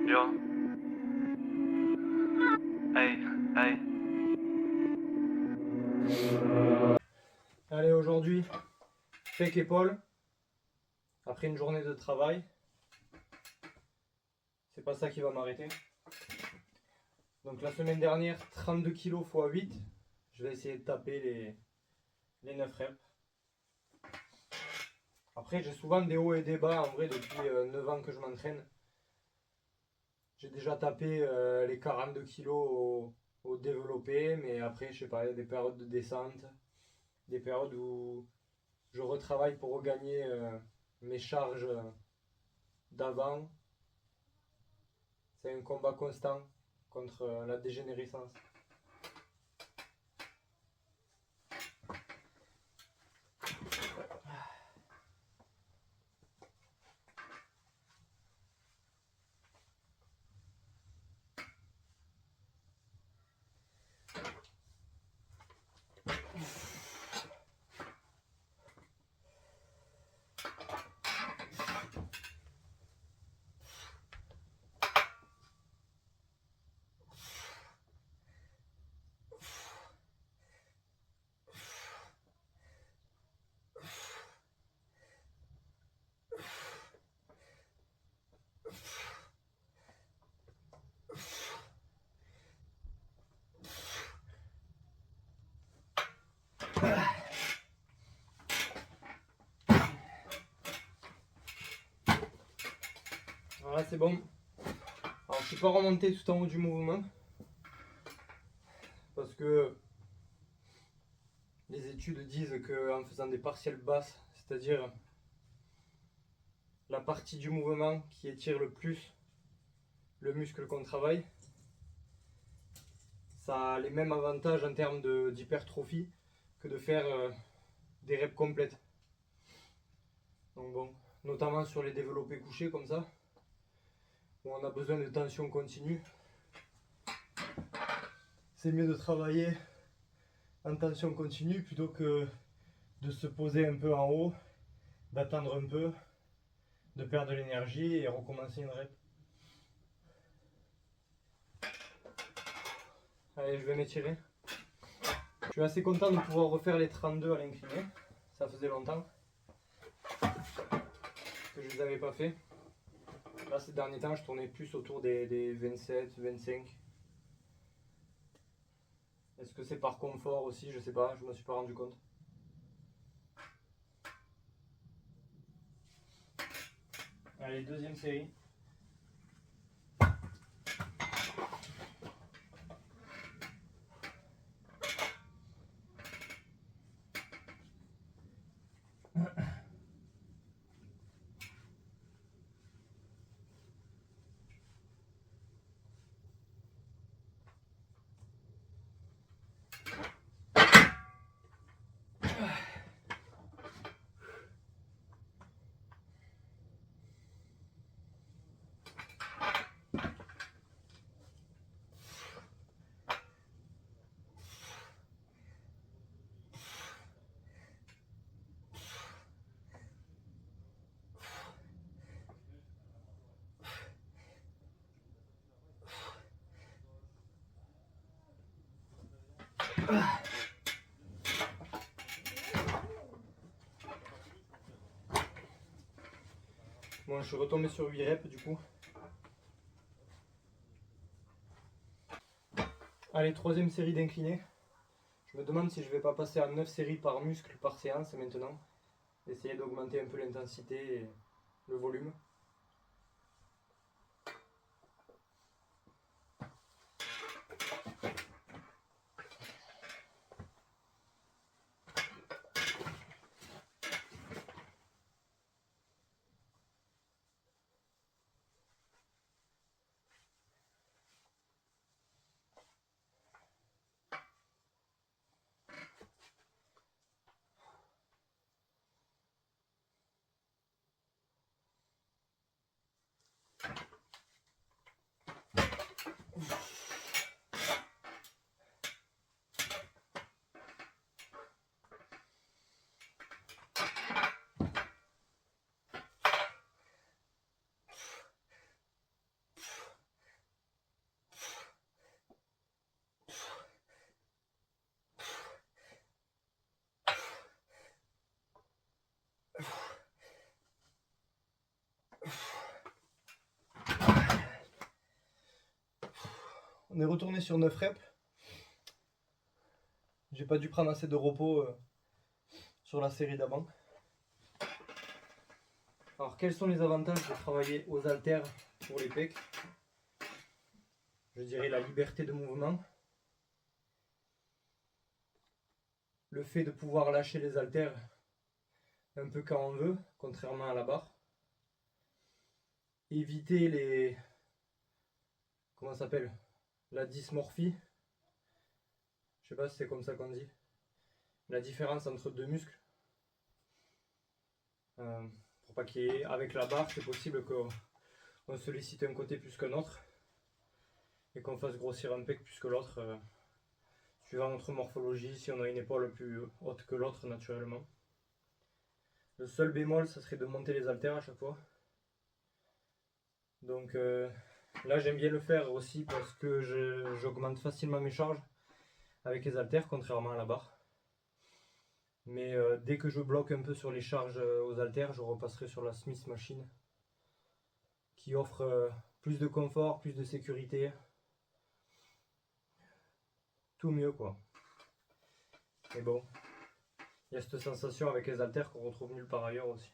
Yo, hey, hey. Allez, aujourd'hui, pec épaule, après une journée de travail. C'est pas ça qui va m'arrêter. Donc la semaine dernière, 32 kg x 8. Je vais essayer de taper les 9 reps. Après, j'ai souvent des hauts et des bas. En vrai, depuis 9 ans que je m'entraîne, j'ai déjà tapé les 42 kg au développé. Mais après, je sais pas, il y a des périodes de descente, des périodes où je retravaille pour regagner mes charges d'avant. C'est un combat constant contre la dégénérescence. Voilà, c'est bon. Alors, je ne suis pas remonté tout en haut du mouvement parce que les études disent qu'en faisant des partielles basses, c'est-à-dire la partie du mouvement qui étire le plus le muscle qu'on travaille, ça a les mêmes avantages en termes d'hypertrophie que de faire des reps complètes. Donc bon, notamment sur les développés couchés comme ça, où on a besoin de tension continue, c'est mieux de travailler en tension continue plutôt que de se poser un peu en haut, d'attendre un peu, de perdre de l'énergie et recommencer une rep. Allez, je vais m'étirer. Je suis assez content de pouvoir refaire les 32 à l'incliné. Ça faisait longtemps que je ne les avais pas fait. Là, ces derniers temps, je tournais plus autour des 27, 25. Est-ce que c'est par confort aussi? Je sais pas, je ne me suis pas rendu compte. Allez, deuxième série. Bon, je suis retombé sur 8 reps du coup. Allez, troisième série d'incliné. Je me demande si je vais pas passer à 9 séries par muscle par séance maintenant. Essayer d'augmenter un peu l'intensité et le volume. On est retourné sur 9 reps. J'ai pas dû prendre assez de repos sur la série d'avant. Alors quels sont les avantages de travailler aux haltères pour les pecs? Je dirais la liberté de mouvement. Le fait de pouvoir lâcher les haltères un peu quand on veut, contrairement à la barre. Éviter les... Comment ça s'appelle? La dysmorphie. Je sais pas si c'est comme ça qu'on dit. La différence entre deux muscles. Pour pas qu'il y ait... Avec la barre, c'est possible qu'on sollicite un côté plus qu'un autre. Et qu'on fasse grossir un pec plus que l'autre. Suivant notre morphologie, si on a une épaule plus haute que l'autre naturellement. Le seul bémol, ça serait de monter les haltères à chaque fois. Donc là, j'aime bien le faire aussi parce que j'augmente facilement mes charges avec les haltères, contrairement à la barre. Mais dès que je bloque un peu sur les charges aux haltères, je repasserai sur la Smith Machine qui offre plus de confort, plus de sécurité. Tout mieux quoi. Mais bon, il y a cette sensation avec les haltères qu'on retrouve nulle part ailleurs aussi.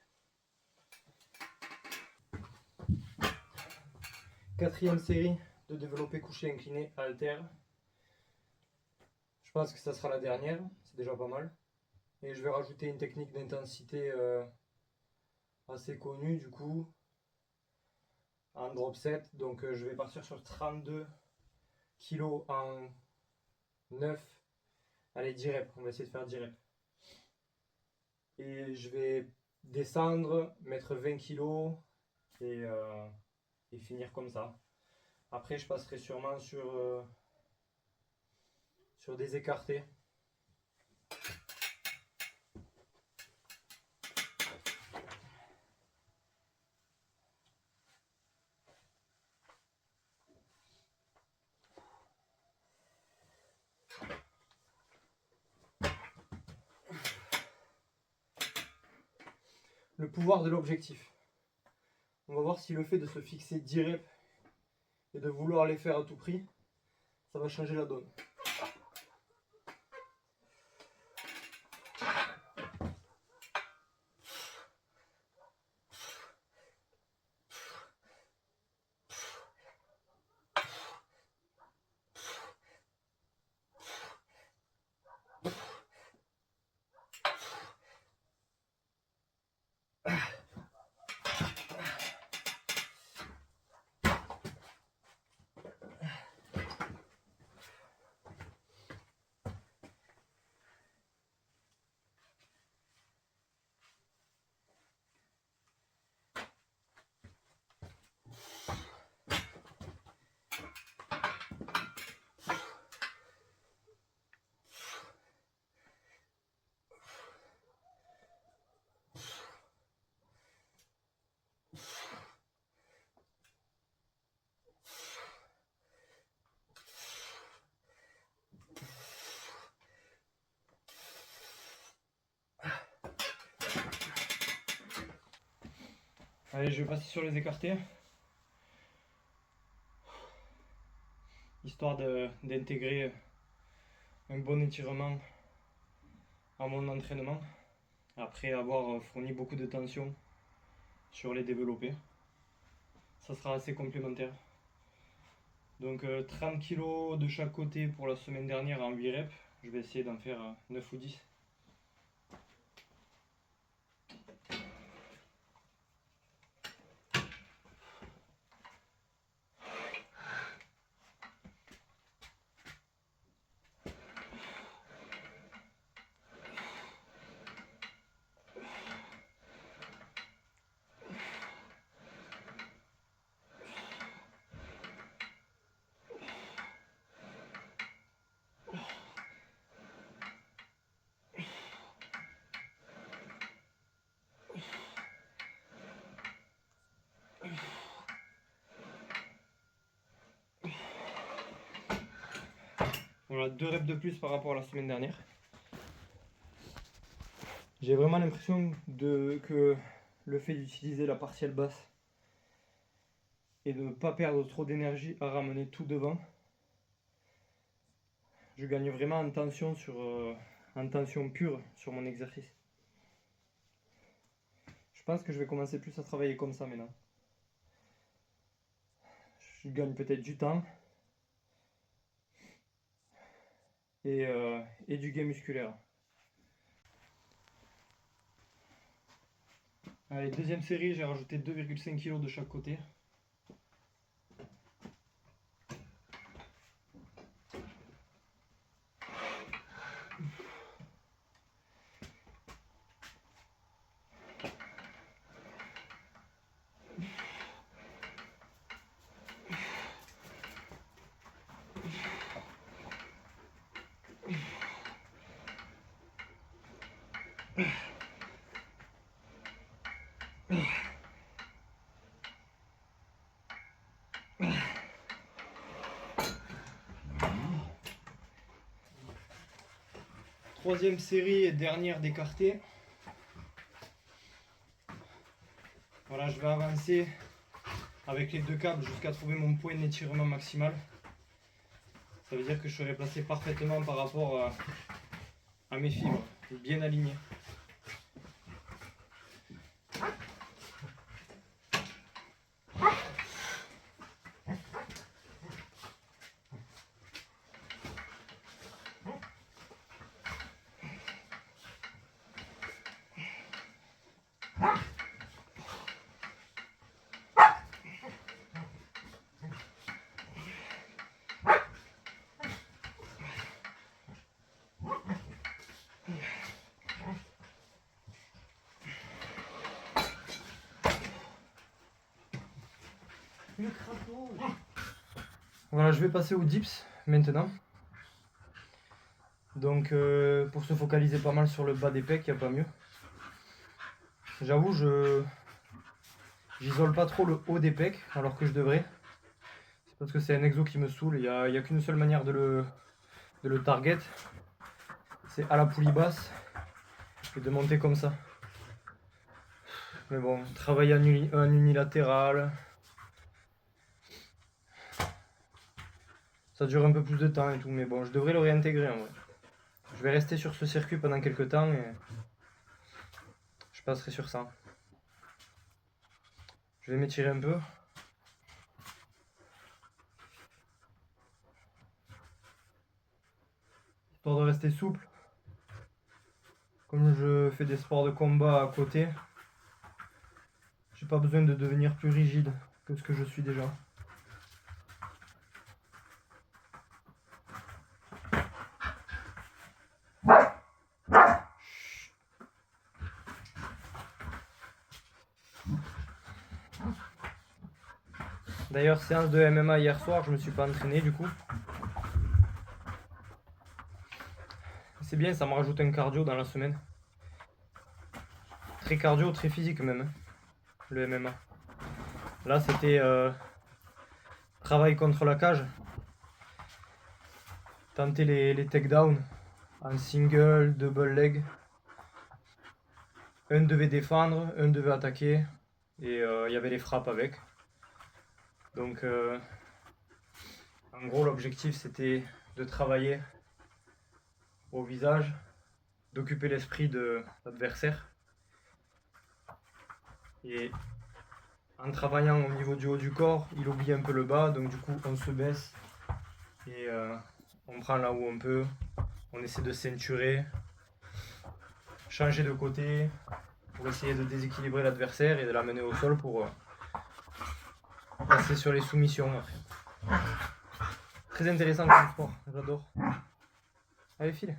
Quatrième série de développé couché incliné à haltères. Je pense que ça sera la dernière, c'est déjà pas mal. Et je vais rajouter une technique d'intensité assez connue du coup, en drop set. Donc je vais partir sur 32 kg en 9. Allez, 10 reps, on va essayer de faire 10 reps. Et je vais descendre, mettre 20 kg et finir comme ça. Après, je passerai sûrement sur des écartés. Le pouvoir de l'objectif. On va voir si le fait de se fixer 10 reps et de vouloir les faire à tout prix, ça va changer la donne. Allez, je vais passer sur les écartés. Histoire d'intégrer un bon étirement à mon entraînement. Après avoir fourni beaucoup de tension sur les développés. Ça sera assez complémentaire. Donc 30 kg de chaque côté pour la semaine dernière en 8 reps. Je vais essayer d'en faire 9 ou 10. Voilà, 2 reps de plus par rapport à la semaine dernière. J'ai vraiment l'impression que le fait d'utiliser la partielle basse et de ne pas perdre trop d'énergie à ramener tout devant, je gagne vraiment en tension, en tension pure sur mon exercice. Je pense que je vais commencer plus à travailler comme ça maintenant. Je gagne peut-être du temps et du gain musculaire. Allez, deuxième série, j'ai rajouté 2,5 kg de chaque côté. Troisième série et dernière d'écarté. Voilà, je vais avancer avec les deux câbles jusqu'à trouver mon point d'étirement maximal. Ça veut dire que je serai placé parfaitement par rapport à mes fibres, bien aligné. Voilà, je vais passer aux dips maintenant. Donc pour se focaliser pas mal sur le bas des pecs, il n'y a pas mieux. J'avoue, j'isole pas trop le haut des pecs alors que je devrais. C'est parce que c'est un exo qui me saoule. Il n'y a qu'une seule manière de le target. C'est à la poulie basse et de monter comme ça. Mais bon, travailler en unilatéral, ça dure un peu plus de temps et tout, mais bon, je devrais le réintégrer en vrai. Je vais rester sur ce circuit pendant quelques temps et je passerai sur ça. Je vais m'étirer un peu. Histoire de rester souple. Comme je fais des sports de combat à côté, j'ai pas besoin de devenir plus rigide que ce que je suis déjà. D'ailleurs, séance de MMA hier soir, je me suis pas entraîné du coup. C'est bien, ça me rajoute un cardio dans la semaine. Très cardio, très physique même, le MMA. Là, c'était travail contre la cage. Tenter les takedowns en single, double leg. Un devait défendre, un devait attaquer. Et il y avait les frappes avec. Donc, en gros, l'objectif, c'était de travailler au visage, d'occuper l'esprit de l'adversaire. Et en travaillant au niveau du haut du corps, il oublie un peu le bas, donc du coup on se baisse et on prend là où on peut, on essaie de ceinturer, changer de côté pour essayer de déséquilibrer l'adversaire et de l'amener au sol pour passer sur les soumissions après. Très intéressant comme sport, j'adore. Allez, file.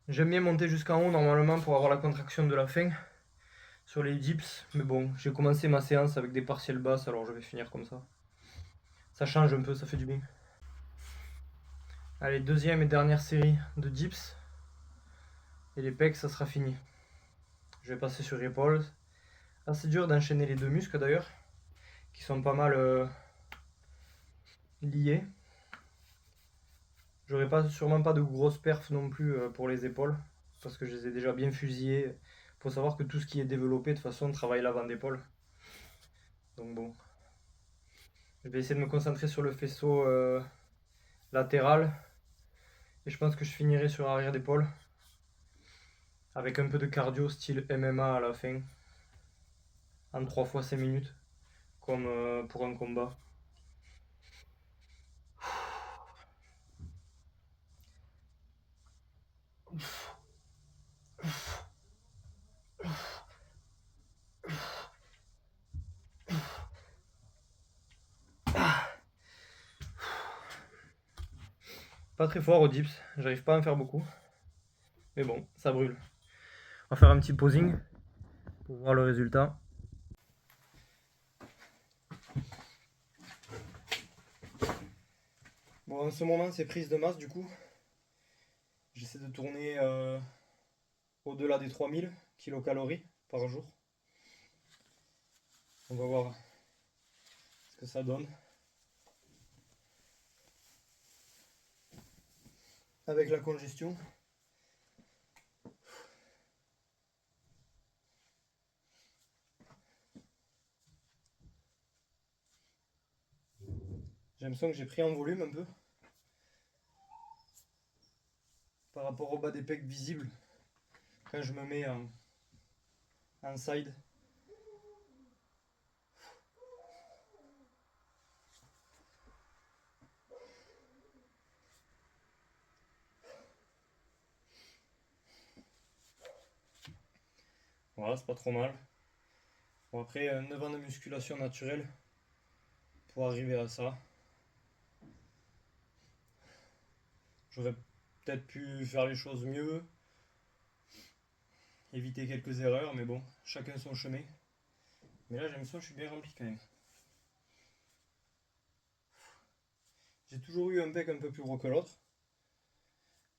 J'aime bien monter jusqu'en haut normalement pour avoir la contraction de la fin sur les dips, mais bon, j'ai commencé ma séance avec des partiels basses, alors je vais finir comme ça. Ça change un peu, ça fait du bien. Allez, deuxième et dernière série de dips. Et les pecs, ça sera fini. Je vais passer sur épaules assez dur d'enchaîner les deux muscles d'ailleurs, qui sont pas mal liés. J'aurais sûrement pas de grosses perfs non plus pour les épaules, parce que je les ai déjà bien fusillés. Faut savoir que tout ce qui est développé, de toute façon, travaille l'avant d'épaule. Donc bon. Je vais essayer de me concentrer sur le faisceau latéral. Et je pense que je finirai sur arrière d'épaule. Avec un peu de cardio style MMA à la fin. En 3 fois 5 minutes. Comme pour un combat. Pas très fort au dips, j'arrive pas à en faire beaucoup. Mais bon, ça brûle. On va faire un petit posing pour voir le résultat. Bon, en ce moment, c'est prise de masse du coup. J'essaie de tourner au-delà des 3000 kilocalories par jour. On va voir ce que ça donne. Avec la congestion. J'ai l'impression que j'ai pris en volume un peu. Par rapport au bas des pecs visible. Quand je me mets en side. Voilà, c'est pas trop mal. Bon, après, 9 ans de musculation naturelle pour arriver à ça. J'aurais peut-être pu faire les choses mieux, éviter quelques erreurs, mais bon, chacun son chemin. Mais là, j'ai l'impression que je suis bien rempli quand même. J'ai toujours eu un pec un peu plus gros que l'autre,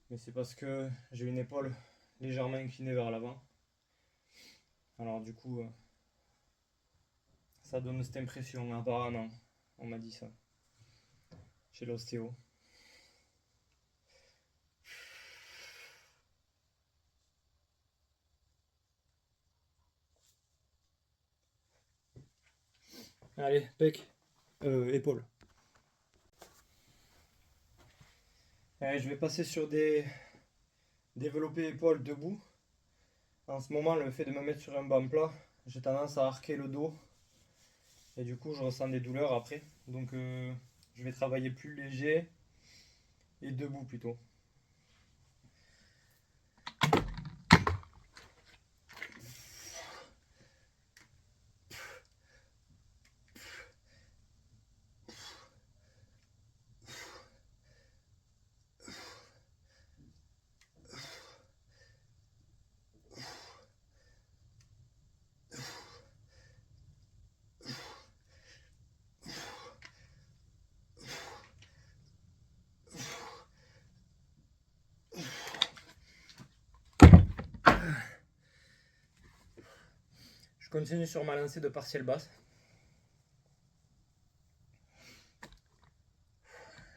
mais c'est parce que j'ai une épaule légèrement inclinée vers l'avant. Alors du coup, ça donne cette impression apparemment. On m'a dit ça chez l'ostéo. Allez, pec, épaule. Allez, je vais passer sur des développés épaules debout. En ce moment, le fait de me mettre sur un banc plat, j'ai tendance à arquer le dos. Et du coup, je ressens des douleurs après. Donc, je vais travailler plus léger et debout plutôt. Je continue sur ma lancée de partielle basse.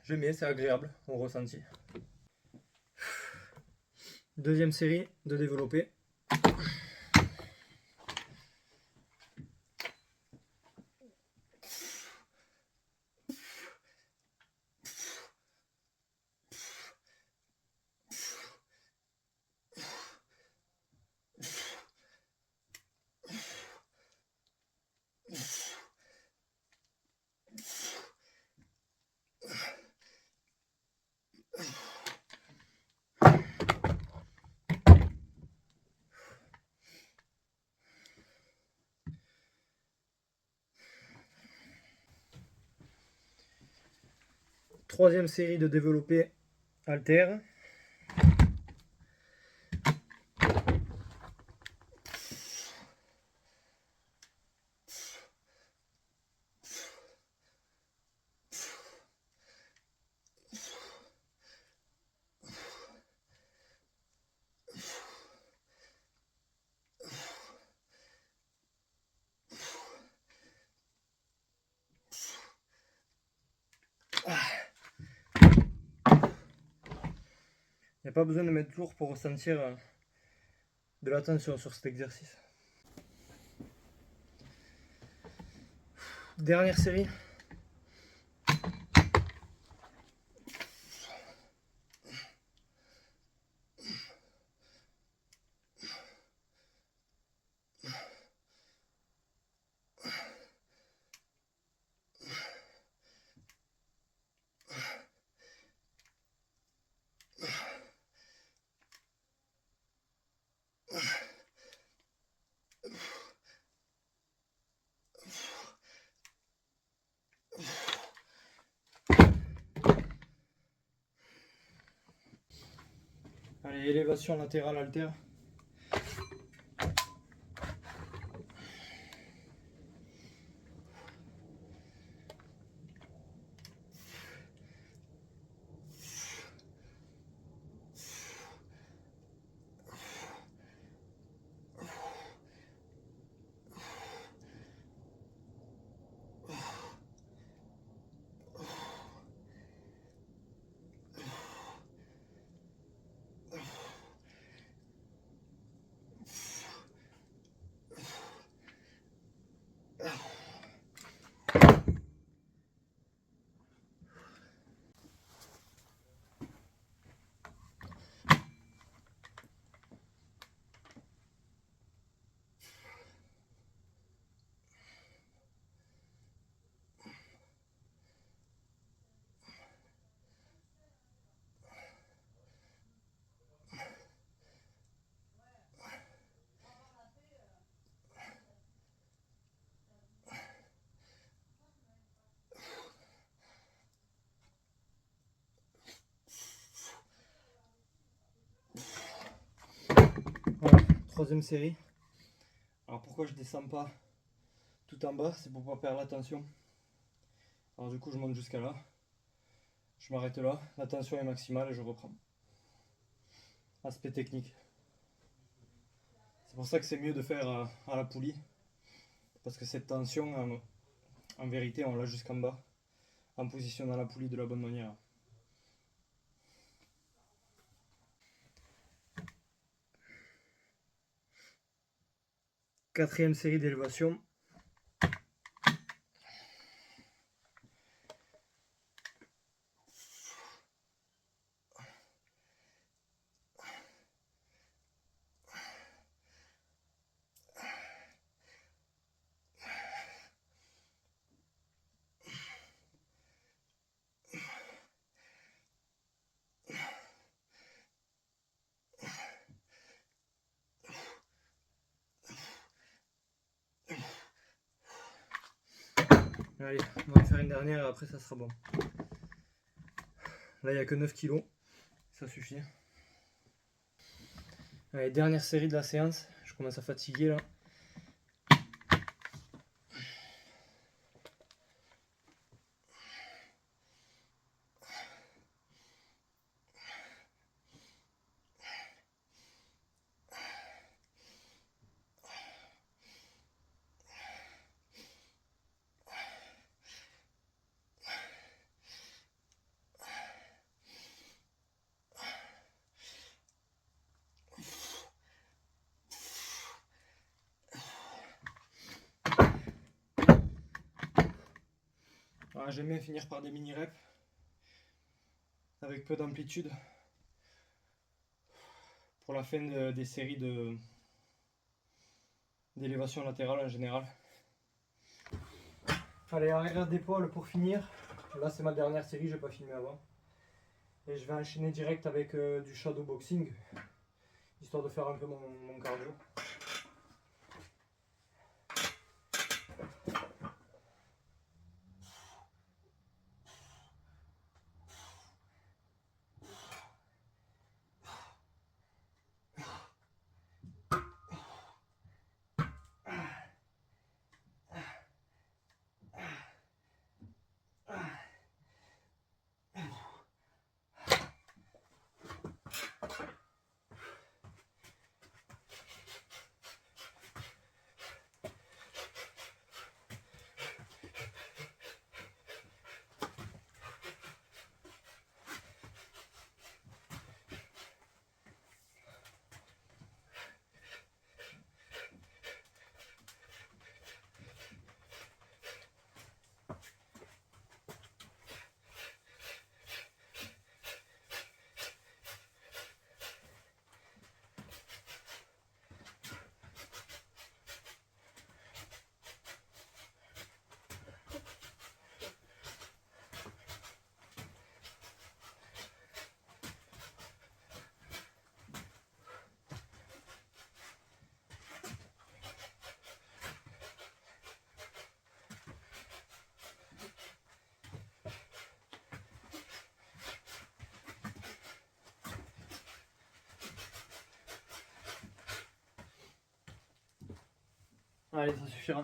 J'aime bien, c'est agréable au ressenti. Deuxième série de développé. Troisième série de développé haltère. pas besoin de mettre lourd pour ressentir de la tension sur cet exercice. Dernière série. Allez, élévation latérale haltère. Voilà, troisième série. Alors pourquoi je descends pas tout en bas, c'est pour pas perdre la tension. Alors du coup je monte jusqu'à là, je m'arrête là, la tension est maximale et je reprends. Aspect technique. C'est pour ça que c'est mieux de faire à la poulie, parce que cette tension, en vérité, on l'a jusqu'en bas, en positionnant la poulie de la bonne manière. Quatrième série d'élévation. Allez, on va en faire une dernière et après ça sera bon. Là il n'y a que 9 kg, ça suffit. Allez, dernière série de la séance, je commence à fatiguer là. Voilà, j'aime bien finir par des mini reps avec peu d'amplitude pour la fin des séries d'élévation latérale en général. Allez, arrière d'épaule pour finir. Là c'est ma dernière série, je n'ai pas filmé avant. Et je vais enchaîner direct avec du shadow boxing, histoire de faire un peu mon cardio. Allez, ça suffira.